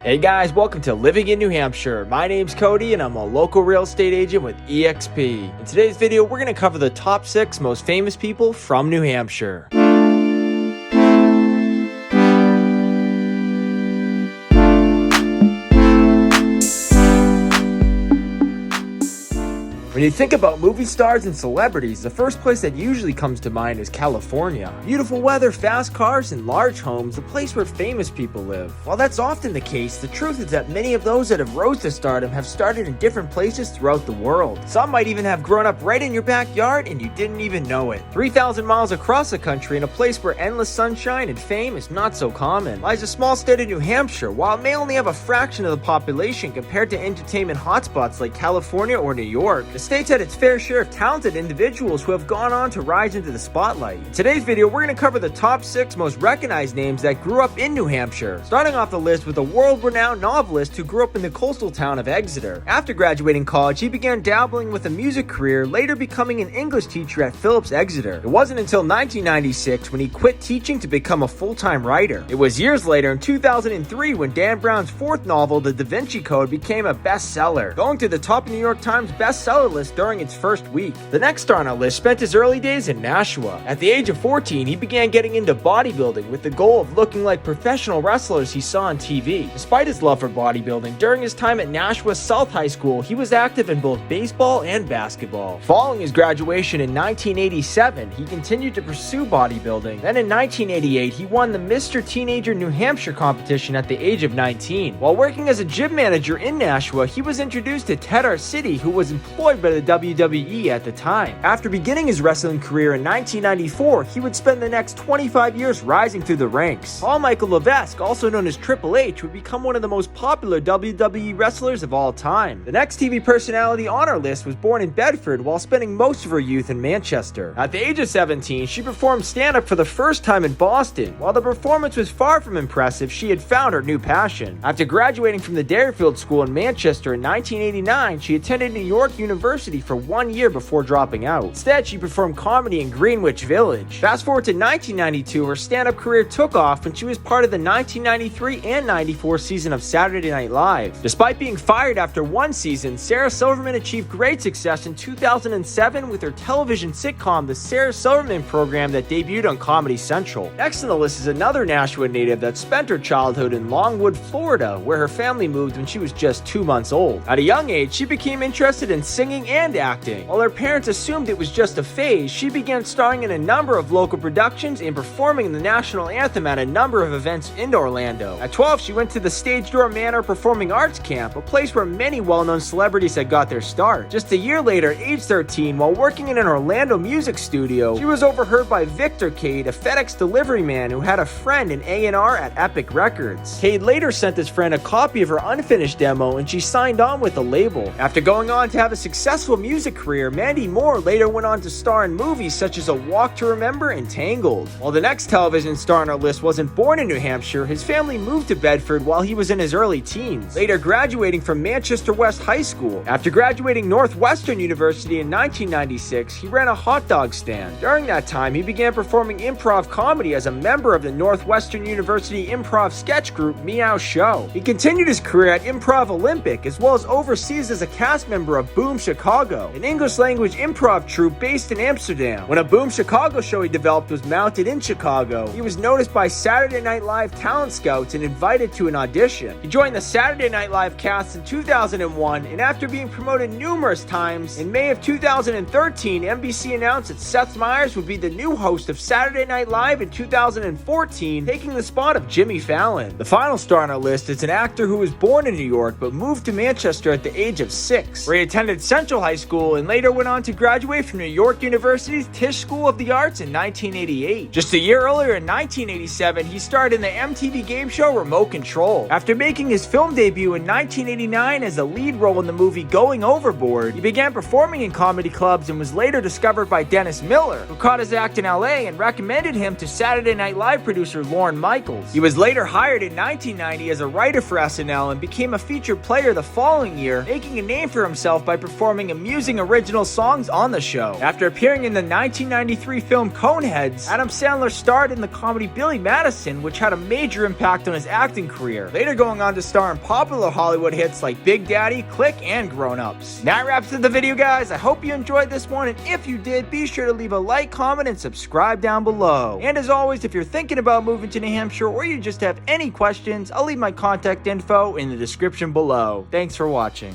Hey guys, welcome to Living in New Hampshire. My name's Cody and I'm a local real estate agent with eXp. In today's video, we're going to cover the top 6 most famous people from New Hampshire. When you think about movie stars and celebrities, the first place that usually comes to mind is California. Beautiful weather, fast cars, and large homes, a place where famous people live. While that's often the case, the truth is that many of those that have rose to stardom have started in different places throughout the world. Some might even have grown up right in your backyard and you didn't even know it. 3,000 miles across the country, in a place where endless sunshine and fame is not so common, lies a small state of New Hampshire. While it may only have a fraction of the population compared to entertainment hotspots like California or New York, the state's had its fair share of talented individuals who have gone on to rise into the spotlight. In today's video, we're going to cover the top 6 most recognized names that grew up in New Hampshire. Starting off the list with a world-renowned novelist who grew up in the coastal town of Exeter. After graduating college, he began dabbling with a music career, later becoming an English teacher at Phillips Exeter. It wasn't until 1996 when he quit teaching to become a full-time writer. It was years later, in 2003, when Dan Brown's 4th novel, The Da Vinci Code, became a bestseller, going to the top New York Times bestseller list during its first week. The next star on our list spent his early days in Nashua. At the age of 14, he began getting into bodybuilding with the goal of looking like professional wrestlers he saw on TV. Despite his love for bodybuilding, during his time at Nashua South High School, he was active in both baseball and basketball. Following his graduation in 1987, he continued to pursue bodybuilding. Then in 1988, he won the Mr. Teenager New Hampshire competition at the age of 19. While working as a gym manager in Nashua, he was introduced to Ted Arcidi, who was employed by the WWE at the time. After beginning his wrestling career in 1994, he would spend the next 25 years rising through the ranks. Paul Michael Levesque, also known as Triple H, would become one of the most popular WWE wrestlers of all time. The next TV personality on our list was born in Bedford while spending most of her youth in Manchester. At the age of 17, she performed stand-up for the first time in Boston. While the performance was far from impressive, she had found her new passion. After graduating from the Dairyfield School in Manchester in 1989, she attended New York University for 1 year before dropping out. Instead, she performed comedy in Greenwich Village. Fast forward to 1992, her stand-up career took off when she was part of the 1993 and 94 season of Saturday Night Live. Despite being fired after one season, Sarah Silverman achieved great success in 2007 with her television sitcom, The Sarah Silverman Program, that debuted on Comedy Central. Next on the list is another Nashua native that spent her childhood in Longwood, Florida, where her family moved when she was just 2 months old. At a young age, she became interested in singing and acting. While her parents assumed it was just a phase, she began starring in a number of local productions and performing the national anthem at a number of events in Orlando. At 12, she went to the Stage Door Manor Performing Arts Camp, a place where many well-known celebrities had got their start. Just a year later, at age 13, while working in an Orlando music studio, she was overheard by Victor Cade, a FedEx delivery man who had a friend in A&R at Epic Records. Cade later sent his friend a copy of her unfinished demo and she signed on with the label. After going on to have a successful music career, Mandy Moore later went on to star in movies such as A Walk to Remember and Tangled. While the next television star on our list wasn't born in New Hampshire, his family moved to Bedford while he was in his early teens, later graduating from Manchester West High School. After graduating Northwestern University in 1996, he ran a hot dog stand. During that time, he began performing improv comedy as a member of the Northwestern University improv sketch group Meow Show. He continued his career at Improv Olympic, as well as overseas as a cast member of Boom Chicago, an English-language improv troupe based in Amsterdam. When a Boom Chicago show he developed was mounted in Chicago, he was noticed by Saturday Night Live talent scouts and invited to an audition. He joined the Saturday Night Live cast in 2001, and after being promoted numerous times, in May of 2013, NBC announced that Seth Meyers would be the new host of Saturday Night Live in 2014, taking the spot of Jimmy Fallon. The final star on our list is an actor who was born in New York but moved to Manchester at the age of 6, where he attended Central High School and later went on to graduate from New York University's Tisch School of the Arts in 1988. Just a year earlier, in 1987, he starred in the MTV game show Remote Control. After making his film debut in 1989 as a lead role in the movie Going Overboard, he began performing in comedy clubs and was later discovered by Dennis Miller, who caught his act in LA and recommended him to Saturday Night Live producer Lorne Michaels. He was later hired in 1990 as a writer for SNL and became a featured player the following year, making a name for himself by performing performing amusing original songs on the show. After appearing in the 1993 film Coneheads, Adam Sandler starred in the comedy Billy Madison, which had a major impact on his acting career, later going on to star in popular Hollywood hits like Big Daddy, Click, and Grown Ups. That wraps up the video, guys. I hope you enjoyed this one, and if you did, be sure to leave a like, comment, and subscribe down below. And as always, if you're thinking about moving to New Hampshire or you just have any questions, I'll leave my contact info in the description below. Thanks for watching.